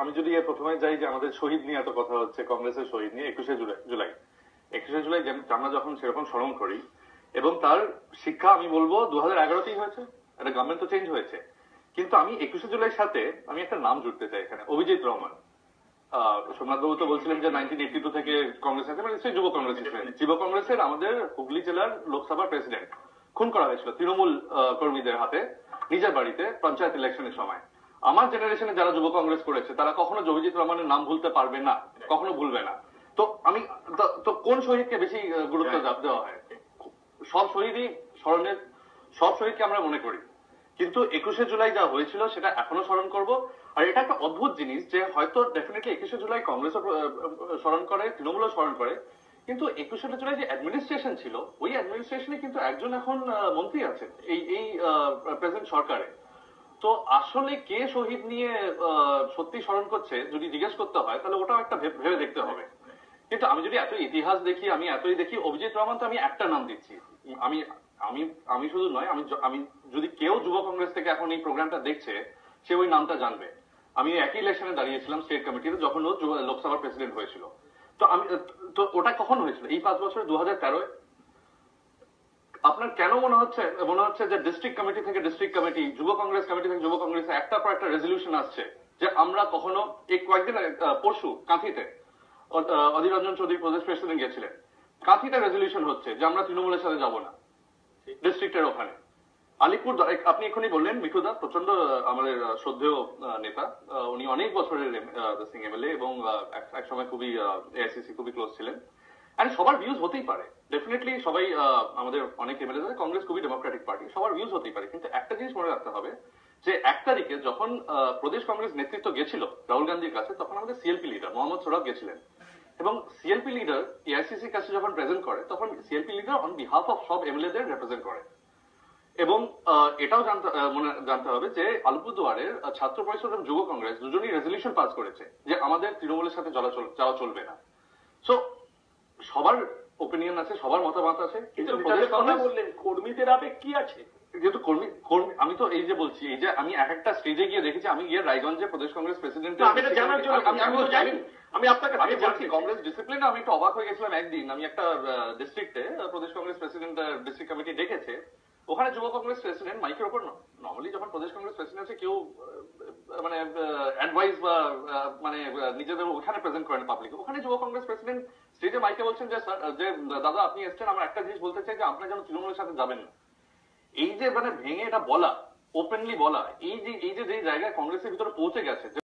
আমি যদি প্রথমে যাই যে আমাদের শহীদ নিয়ে এত কথা হচ্ছে, কংগ্রেসের শহীদ নিয়ে 21শে জুলাই 21শে জুলাই আমরা যখন সেরকম স্মরণ করি, এবং তার শিক্ষা আমি বলবো 2011তেই হয়েছে, একটা গভর্নমেন্ট তো চেঞ্জ হয়েছে, কিন্তু আমি 21শে জুলাইয়ের সাথে আমি একটা নাম জুড়তে চাই এখানে, অভিজিৎ রহমান। সোমনাথ বাবু তো বলছিলেন যে 1982 থেকে কংগ্রেস আছে, মানে যুব কংগ্রেস ছিলেন। যুব কংগ্রেসের আমাদের হুগলি জেলার লোকসভার প্রেসিডেন্ট খুন করা হয়েছিল তৃণমূল কর্মীদের হাতে নিজের বাড়িতে পঞ্চায়েত ইলেকশনের সময়। আমার জেনারেশনে যারা যুব কংগ্রেস করেছে তারা কখনো অভিজিৎ রহমানের নাম ভুলতে পারবে না, কখনো ভুলবে না। তো আমি তো কোন শহীদকে বেশি গুরুত্ব দেওয়া হয়? সব শহীদই স্মরণের, সব শহীদকে আমরা মনে করি, কিন্তু 21শে জুলাই যা হয়েছিল সেটা এখনো স্মরণ করব। আর এটা একটা অদ্ভুত জিনিস যে হয়তো ডেফিনেটলি 21শে জুলাই কংগ্রেসও স্মরণ করে, তৃণমূলও স্মরণ করে, কিন্তু 21শে জুলাই যে অ্যাডমিনিস্ট্রেশন ছিল ওই অ্যাডমিনিস্ট্রেশনে কিন্তু একজন এখন মন্ত্রী আছেন এই এই প্রেজেন্ট সরকারে। তো আসলে কে শহীদ নিয়ে সত্যি স্মরণ করছে যদি জিজ্ঞেস করতে হয় তাহলে ওটাও একটা ভেবে দেখতে হবে। কিন্তু আমি যদি এত ইতিহাস দেখি, আমি এতই দেখি, অভিজিৎ রহমান তো আমি একটা নাম দিচ্ছি। আমি আমি আমি শুধু নয়, আমি যদি কেউ যুব কংগ্রেস থেকে এখন এই প্রোগ্রামটা দেখছে সে ওই নামটা জানবে। আমি একই ইলেকশনে দাঁড়িয়েছিলাম স্টেট কমিটিতে যখন ও লোকসভার প্রেসিডেন্ট হয়েছিল। তো তো ওটা কখন হয়েছিল? এই 5 বছরে 2013-এ। আপনার কেন মনে হচ্ছে যে ডিস্ট্রিক্ট কমিটি থেকে ডিস্ট্রিক্ট কমিটি, যুব কংগ্রেস কমিটি থেকে যুব কংগ্রেসে একটার পর একটা রেজলিউশন আসছে যে আমরা কখনো, এই কয়েকদিন পরশু কাঁথিতে অধীর রঞ্জন চৌধুরী প্রদেশ প্রেসিডেন্ট গেছিলেন, কাঁথিতে রেজলিউশন হচ্ছে যে আমরা তৃণমূলের সাথে যাব না ডিস্ট্রিক্টের ওখানে। আলিপুর, আপনি এখনই বললেন মিঠুদা প্রচন্ড আমাদের শ্রদ্ধেয় নেতা, উনি অনেক বছরের সিং এমএলএ এবং একসময় খুবই এআইসিসি খুবই ক্লোজ ছিলেন। আর সবার ভিউজ হতেই পারে, ডেফিনেটলি সবাই, আমাদের অনেক এমএলএ, কংগ্রেস খুবই ডেমোক্রেটিক পার্টি, সবার ভিউজ হতেই পারে, কিন্তু একটা জিনিস মনে রাখতে হবে যে 1 তারিখে যখন প্রদেশ কংগ্রেস নেতৃত্ব গেছিল রাহুল গান্ধীর কাছে, তখন আমাদের সিএলপি লিডার মোহাম্মদ সোরাব গেছিলেন, এবং সিএলপি লিডার এআইসিসির কাছে যখন প্রেজেন্ট করে তখন CLP leader on behalf of সব এমএলএদের রিপ্রেজেন্ট করে। এবং এটাও জানতে হবে যে আলিপুরদুয়ারের ছাত্র পরিষদ এবং যুব কংগ্রেস দুজনই রেজলিউশন পাস করেছে যে আমাদের তৃণমূলের সাথে যাওয়া চলবে না। সো সবার ওপিনিয়ন আছে, সবার মতামত আছে, কিন্তু বললেন কর্মীদের আবেগ কি আছে? যেহেতু আমি তো এই যে বলছি, এই যে আমি এক একটা স্টেজে গিয়ে দেখেছি, আমি গিয়ে রায়গঞ্জে প্রদেশ কংগ্রেস প্রেসিডেন্ট আমি বলছি কংগ্রেস ডিসিপ্লিন, আমি একটু অবাক হয়ে গেছিলাম। একদিন আমি একটা ডিস্ট্রিক্টে প্রদেশ কংগ্রেস প্রেসিডেন্ট ডিস্ট্রিক্ট কমিটি ডেকেছে, ওখানে যুব কংগ্রেস প্রেসিডেন্ট মাইকের ওপর, নর্মালি যখন প্রদেশ কংগ্রেস প্রেসিডেন্ট কেউ মানে অ্যাডভাইস বা মানে নিজেদের ওখানে প্রেজেন্ট করেন পাবলিক, ওখানে যুব কংগ্রেস প্রেসিডেন্ট স্টেজে মাইকে বলছেন যে দাদা আপনি এসছেন, আমার একটা জিনিস বলতে চাই যে আপনারা যেন তৃণমূলের সাথে যাবেন না। এই যে মানে ভেঙে এটা বলা, ওপেনলি বলা, এই যে জায়গায় কংগ্রেসের ভিতরে পৌঁছে গেছে।